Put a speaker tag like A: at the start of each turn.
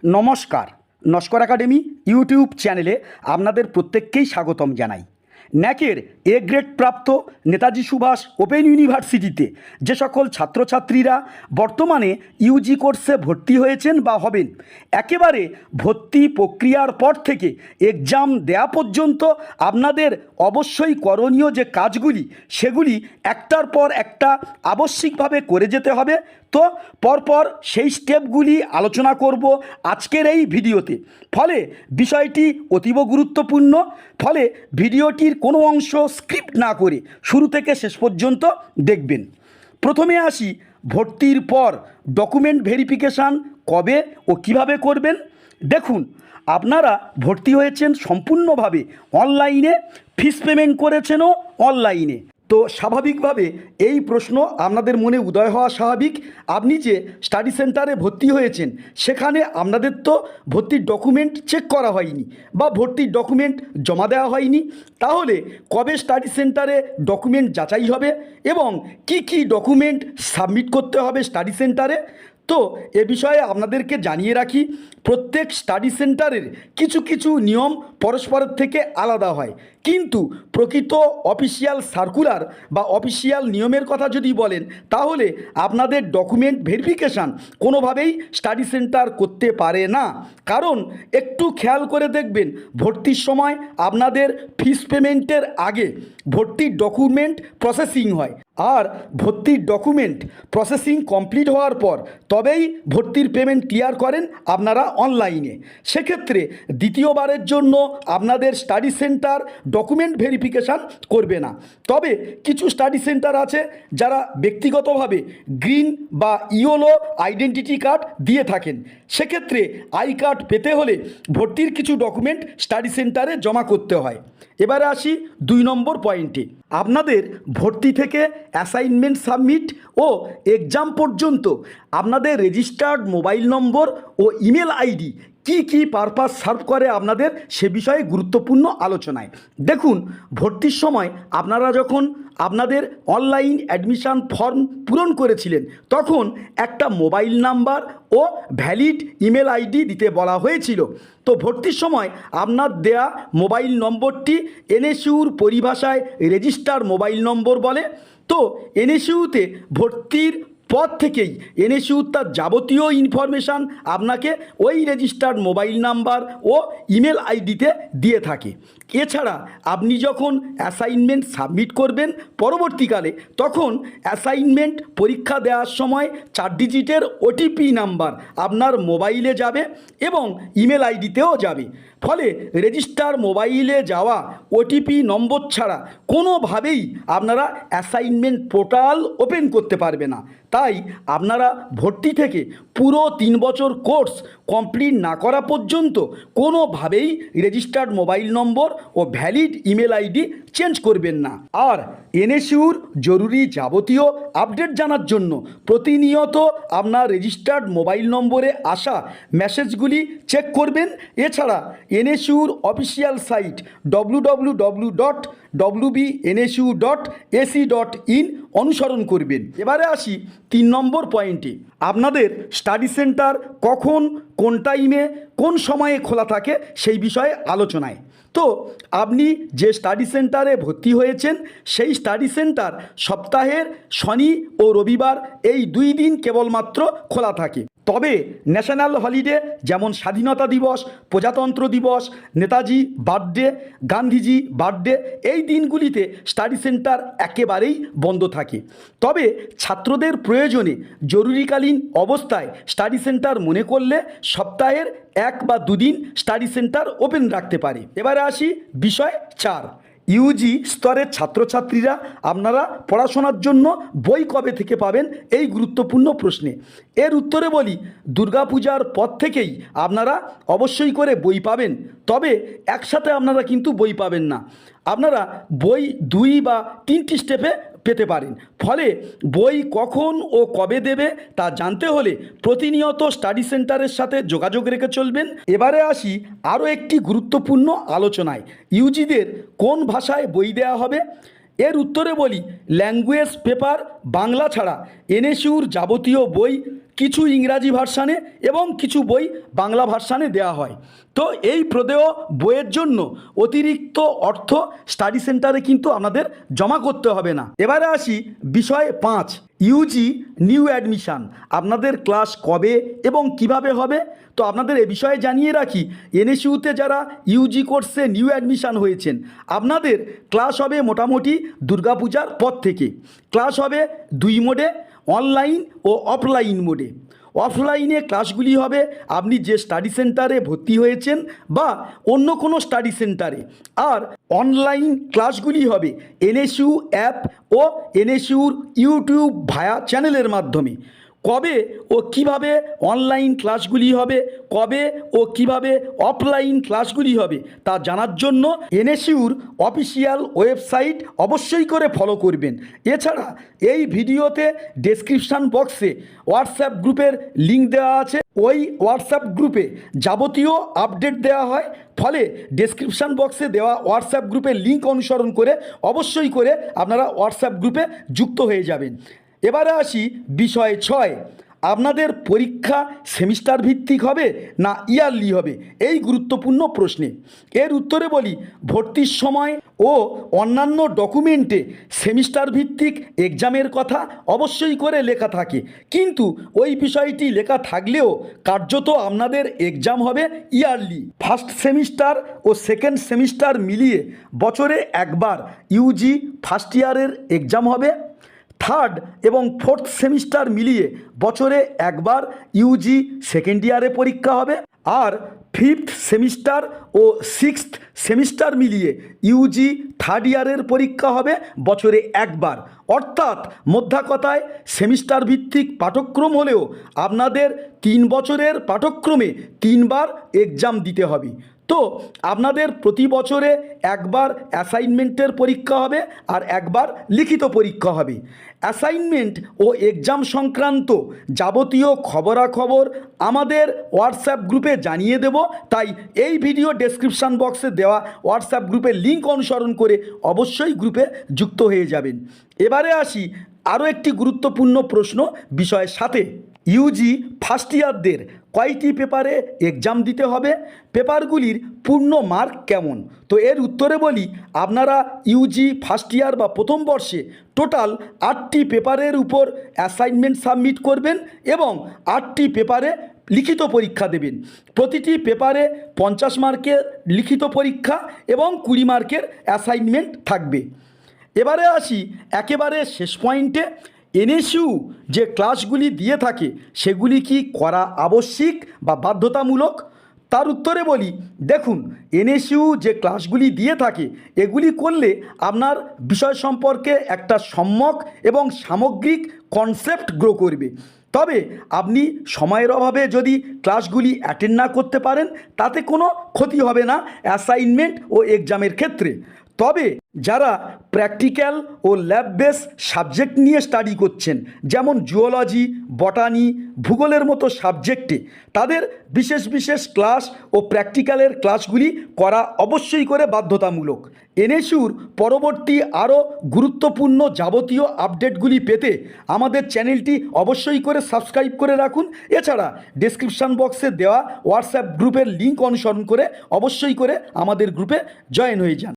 A: নমস্কার, Naskar academy YouTube চ্যানেলে আপনাদের প্রত্যেককেই স্বাগতম জানাই। ন্যাকের এ গ্রেড প্রাপ্ত নেতাজি সুভাষ ওপেন ইউনিভার্সিটিতে যে সকল ছাত্রছাত্রীরা বর্তমানে ইউজি কোর্সে ভর্তি হয়েছেন বা হবেন, একেবারে ভর্তি প্রক্রিয়ার পর থেকে এক্সাম দেওয়া পর্যন্ত আপনাদের অবশ্যই করণীয় যে কাজগুলি সেগুলি একটার পর একটা আবশ্যিকভাবে করে যেতে হবে। তো পরপর সেই স্টেপগুলি আলোচনা করব আজকের এই ভিডিওতে। ফলে বিষয়টি অতীব গুরুত্বপূর্ণ, ফলে ভিডিওটির কোনো অংশ স্ক্রিপ্ট না করে শুরু থেকে শেষ পর্যন্ত দেখবেন। প্রথমে আসি, ভর্তির পর ডকুমেন্ট ভেরিফিকেশান কবে ও কিভাবে করবেন। দেখুন, আপনারা ভর্তি হয়েছেন সম্পূর্ণভাবে অনলাইনে, ফিস পেমেন্ট করেছেনও অনলাইনে। তো স্বাভাবিকভাবে এই প্রশ্ন আপনাদের মনে উদয় হওয়া স্বাভাবিক, আপনি যে স্টাডি সেন্টারে ভর্তি হয়েছেন সেখানে আপনাদের তো ভর্তির ডকুমেন্ট চেক করা হয়নি বা ভর্তির ডকুমেন্ট জমা দেওয়া হয়নি। তাহলে কবে স্টাডি সেন্টারে ডকুমেন্ট যাচাই হবে এবং কি কি ডকুমেন্ট সাবমিট করতে হবে স্টাডি সেন্টারে, তো এ বিষয়ে আপনাদেরকে জানিয়ে রাখি। প্রত্যেক স্টাডি সেন্টারের কিছু কিছু নিয়ম পরস্পরের থেকে আলাদা হয়, কিন্তু প্রকৃত অফিসিয়াল সার্কুলার বা অফিসিয়াল নিয়মের কথা যদি বলেন তাহলে আপনাদের ডকুমেন্ট ভেরিফিকেশান কোনোভাবেই স্টাডি সেন্টার করতে পারে না। কারণ একটু খেয়াল করে দেখবেন, ভর্তির সময় আপনাদের ফিস পেমেন্টের আগে ভর্তির ডকুমেন্ট প্রসেসিং হয়, আর ভর্তির ডকুমেন্ট প্রসেসিং কমপ্লিট হওয়ার পর তবেই ভর্তির পেমেন্ট ক্লিয়ার করেন আপনারা অনলাইনে। সেক্ষেত্রে দ্বিতীয়বারের জন্য আপনাদের স্টাডি সেন্টার ডকুমেন্ট ভেরিফিকেশান করবে না। তবে কিছু স্টাডি সেন্টার আছে যারা ব্যক্তিগতভাবে গ্রিন বা ইয়েলো আইডেন্টিটি কার্ড দিয়ে থাকেন। সেক্ষেত্রে আই কার্ড পেতে হলে ভর্তির কিছু ডকুমেন্ট স্টাডি সেন্টারে জমা করতে হয়। এবারে আসি 2 নম্বর পয়েন্টে। আপনাদের ভর্তি থেকে অ্যাসাইনমেন্ট সাবমিট ও এক্সাম পর্যন্ত আপনাদের রেজিস্টার্ড মোবাইল নম্বর ও ইমেল আইডি কি কি পারপাস সার্ভ করে আপনাদের সে বিষয়ে গুরুত্বপূর্ণ আলোচনায়। দেখুন, ভর্তির সময় আপনারা যখন আপনাদের অনলাইন অ্যাডমিশান ফর্ম পূরণ করেছিলেন তখন একটা মোবাইল নাম্বার ও ভ্যালিড ইমেল আইডি দিতে বলা হয়েছিল। তো ভর্তির সময় আপনার দেয়া মোবাইল নম্বরটি এনএসইউর পরিভাষায় রেজিস্টার মোবাইল নম্বর বলে। তো এনএসইউতে ভর্তির পর থেকেই এনএসইউ তার যাবতীয় ইনফরমেশান আপনাকে ওই রেজিস্টার্ড মোবাইল নাম্বার ও ইমেল আইডিতে দিয়ে থাকে। এছাড়া আপনি যখন অ্যাসাইনমেন্ট সাবমিট করবেন পরবর্তীকালে, তখন অ্যাসাইনমেন্ট পরীক্ষা দেওয়ার সময় 4 ডিজিটের ওটিপি নাম্বার আপনার মোবাইলে যাবে এবং ইমেল আইডিতেও যাবে। ফলে রেজিস্টার মোবাইলে যাওয়া ওটিপি নম্বর ছাড়া কোনোভাবেই আপনারা অ্যাসাইনমেন্ট পোর্টাল ওপেন করতে পারবে না। তাই আপনারা ভর্তি থেকে পুরো 3 বছর কোর্স কমপ্লিট না করা পর্যন্ত কোনোভাবেই রেজিস্টার্ড মোবাইল নম্বর ও ভ্যালিড ইমেল আইডি চেঞ্জ করবেন না। আর এনএসইউর জরুরি যাবতীয় আপডেট জানার জন্য প্রতিনিয়ত আপনার রেজিস্টার্ড মোবাইল নম্বরে আসা মেসেজগুলি চেক করবেন। এছাড়া এনএসইউর অফিসিয়াল সাইট www.wbnsu.ac.in অনুসরণ করবেন। এবারে আসি 3 নম্বর পয়েন্টে। আপনাদের স্টাডি সেন্টার কখন, কোন টাইমে, কোন সময়ে খোলা থাকে সেই বিষয়ে আলোচনায়। তো আপনি যে স্টাডি সেন্টারে ভর্তি হয়েছেন সেই স্টাডি সেন্টার সপ্তাহের শনি ও রবিবার এই 2 দিন কেবলমাত্র খোলা থাকে। তবে ন্যাশনাল হলিডে যেমন স্বাধীনতা দিবস, প্রজাতন্ত্র দিবস, নেতাজি বার্থডে, গান্ধীজি বার্থডে, এই দিনগুলিতে স্টাডি সেন্টার একেবারেই বন্ধ থাকে। তবে ছাত্রদের প্রয়োজনে জরুরিকালীন অবস্থায় স্টাডি সেন্টার মনে করলে সপ্তাহের 1 বা 2 দিন স্টাডি সেন্টার ওপেন রাখতে পারে। এবারে আসি বিষয় 4। ইউজি স্তরের ছাত্রছাত্রীরা আপনারা পড়াশোনার জন্য বই কবে থেকে পাবেন, এই গুরুত্বপূর্ণ প্রশ্নে এর উত্তরে বলি, দুর্গাপূজার পর থেকেই আপনারা অবশ্যই করে বই পাবেন। তবে একসাথে আপনারা কিন্তু বই পাবেন না, আপনারা বই 2 বা 3টি স্টেপে পেতে পারেন। ফলে বই কখন ও কবে দেবে তা জানতে হলে প্রতিনিয়ত স্টাডি সেন্টারের সাথে যোগাযোগ রেখে চলবেন। এবারে আসি আরও একটি গুরুত্বপূর্ণ আলোচনায়। ইউজিদের কোন ভাষায় বই দেওয়া হবে এর উত্তরে বলি, ল্যাঙ্গুয়েজ পেপার বাংলা ছাড়া এনএসইউর যাবতীয় বই কিছু ইংরাজি ভার্সানে এবং কিছু বই বাংলা ভার্সানে দেওয়া হয়। তো এই প্রদেয় বইয়ের জন্য অতিরিক্ত অর্থ স্টাডি সেন্টারে কিন্তু আপনাদের জমা করতে হবে না। এবারে আসি বিষয় 5, ইউজি নিউ অ্যাডমিশান। আপনাদের ক্লাস কবে এবং কিভাবে হবে? তো আপনাদের এ বিষয়ে জানিয়ে রাখি, এনএসইউতে যারা ইউজি কোর্সে নিউ অ্যাডমিশান হয়েছেন, আপনাদের ক্লাস হবে মোটামুটি দুর্গাপূজার পর থেকে। ক্লাস হবে 2 মোডে, অনলাইন ও অফলাইন মোডে। অফলাইনে ক্লাসগুলি হবে আপনি যে স্টাডি সেন্টারে ভর্তি হয়েছেন বা অন্য কোনো স্টাডি সেন্টারে, আর অনলাইন ক্লাসগুলি হবে এনএসইউ অ্যাপ ও এনএসইউর ইউটিউব ভায়া চ্যানেলের মাধ্যমে। কবে ও কিভাবে অনলাইন ক্লাসগুলি হবে, কবে ও কিভাবে অফলাইন ক্লাসগুলি হবে তা জানার জন্য এনএসইউর অফিসিয়াল ওয়েবসাইট অবশ্যই করে ফলো করবেন। এছাড়া এই ভিডিওতে ডেসক্রিপশান বক্সে হোয়াটসঅ্যাপ গ্রুপের লিঙ্ক দেওয়া আছে। ওই হোয়াটসঅ্যাপ গ্রুপে যাবতীয় আপডেট দেওয়া হয়, ফলে ডেসক্রিপশান বক্সে দেওয়া হোয়াটসঅ্যাপ গ্রুপের লিঙ্ক অনুসরণ করে অবশ্যই করে আপনারা হোয়াটসঅ্যাপ গ্রুপে যুক্ত হয়ে যাবেন। এবারে আসি বিষয় 6, আপনাদের পরীক্ষা সেমিস্টার ভিত্তিক হবে না ইয়ারলি হবে, এই গুরুত্বপূর্ণ প্রশ্নে এর উত্তরে বলি, ভর্তির সময় ও অন্যান্য ডকুমেন্টে সেমিস্টার ভিত্তিক এক্সামের কথা অবশ্যই করে লেখা থাকে, কিন্তু ওই বিষয়টি লেখা থাকলেও কার্যত আপনাদের এক্সাম হবে ইয়ারলি। ফার্স্ট সেমিস্টার ও সেকেন্ড সেমিস্টার মিলিয়ে বছরে একবার ইউজি ফার্স্ট ইয়ারের এক্সাম হবে। থার্ড এবং ফোর্থ সেমিস্টার মিলিয়ে বছরে একবার ইউজি সেকেন্ড ইয়ারে পরীক্ষা হবে। আর ফিফথ সেমিস্টার ও সিক্সথ সেমিস্টার মিলিয়ে ইউজি থার্ড ইয়ারের পরীক্ষা হবে বছরে একবার। অর্থাৎ মোদ্দা কথায় সেমিস্টার ভিত্তিক পাঠ্যক্রম হলেও আপনাদের 3 বছরের পাঠ্যক্রমে 3 বার এক্সাম দিতে হবে। তো আপনাদের প্রতি বছরে একবার অ্যাসাইনমেন্টের পরীক্ষা হবে আর একবার লিখিত পরীক্ষা হবে। অ্যাসাইনমেন্ট ও এক্সাম সংক্রান্ত যাবতীয় খবরাখবর আমাদের হোয়াটসঅ্যাপ গ্রুপে জানিয়ে দেব, তাই এই ভিডিও ডেসক্রিপশান বক্সে দেওয়া হোয়াটসঅ্যাপ গ্রুপের লিঙ্ক অনুসরণ করে অবশ্যই গ্রুপে যুক্ত হয়ে যাবেন। এবারে আসি আরও একটি গুরুত্বপূর্ণ প্রশ্ন বিষয়ের সাথে, ইউজি ফার্স্ট ইয়ারদের কয়টি পেপারে এক্সাম দিতে হবে, পেপারগুলির পূর্ণ মার্ক কেমন? তো এর উত্তরে বলি, আপনারা ইউজি ফার্স্ট ইয়ার বা প্রথম বর্ষে টোটাল 8টি পেপারের উপর অ্যাসাইনমেন্ট সাবমিট করবেন এবং 8টি পেপারে লিখিত পরীক্ষা দেবেন। প্রতিটি পেপারে 50 মার্কের লিখিত পরীক্ষা এবং 20 মার্কের অ্যাসাইনমেন্ট থাকবে। এবারে আসি একেবারে শেষ পয়েন্টে, এনএসইউ যে ক্লাসগুলি দিয়ে থাকে সেগুলি কি করা আবশ্যিক বা বাধ্যতামূলক? তার উত্তরে বলি, দেখুন, এনএসইউ যে ক্লাসগুলি দিয়ে থাকে এগুলি করলে আপনার বিষয় সম্পর্কে একটা সম্যক এবং সামগ্রিক কনসেপ্ট গ্রো করবে। তবে আপনি সময়ের অভাবে যদি ক্লাসগুলি অ্যাটেন্ড না করতে পারেন তাতে কোনো ক্ষতি হবে না অ্যাসাইনমেন্ট ও এক্সামের ক্ষেত্রে। তবে যারা প্র্যাকটিক্যাল ও ল্যাব বেস সাবজেক্ট নিয়ে স্টাডি করছেন, যেমন জুওলজি, বটানি, ভূগোলের মতো সাবজেক্টে, তাদের বিশেষ বিশেষ ক্লাস ও প্র্যাকটিক্যালের ক্লাসগুলি করা অবশ্যই করে বাধ্যতামূলক। এনএসইউর পরবর্তী আরও গুরুত্বপূর্ণ যাবতীয় আপডেটগুলি পেতে আমাদের চ্যানেলটি অবশ্যই করে সাবস্ক্রাইব করে রাখুন। এছাড়া ডেসক্রিপশান বক্সে দেওয়া হোয়াটসঅ্যাপ গ্রুপের লিঙ্ক অনুসরণ করে অবশ্যই করে আমাদের গ্রুপে জয়েন হয়ে যান।